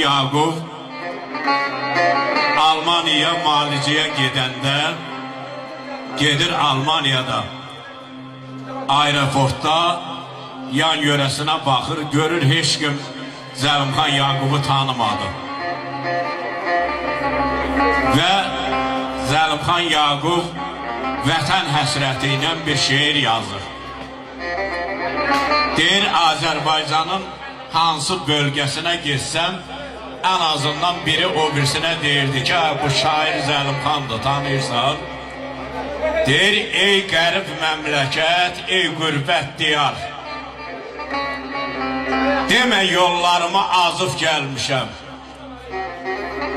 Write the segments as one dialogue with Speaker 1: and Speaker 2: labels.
Speaker 1: Yaqub Almaniya müalicəyə gedəndə gedir Almaniyada aeroportda yan yörəsinə baxır, görür heç kim Zəlimxan Yaqubu tanımadı və Zəlimxan Yaqub vətən həsrəti ilə bir şeir yazır. Deyir, Azərbaycanın hansı bölgəsinə getsəm, ən azından biri o birisinə deyirdi ki, bu şair Zəlimxandır, tanıyırsan. Deyir, ey qərib məmləkət, ey qürbət diyar, demə yollarıma azıb gəlmişəm.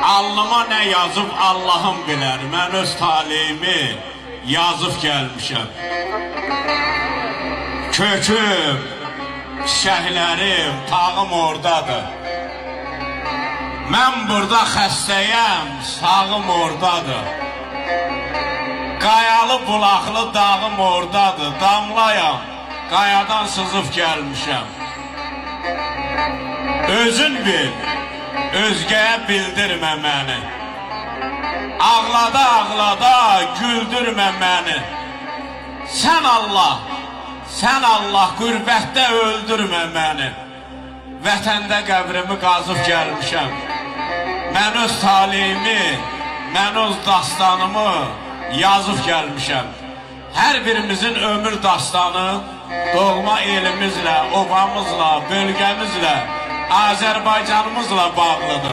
Speaker 1: Alnıma nə yazıb Allahım bilər, mən öz taleyimi yazıb gəlmişəm. Köküm, çiçəklərim, tağım oradadır. Mən burada xəstəyəm, sağım oradadır. Qayalı bulaqlı dağım oradadır, damlayam, qayadan sızıb gəlmişəm. Özün bil, özgəyə bildirmə məni. Ağlada ağlada güldürmə məni. Sən Allah, qürbətdə öldürmə məni. Vətəndə qəbrimi qazıb gəlmişəm. Mən öz taleyimi, mən öz dastanımı yazıb gəlmişəm. Hər birimizin ömür dastanı doğma elimizlə, obamızla, bölgəmizlə, Azərbaycanımızla bağlıdır.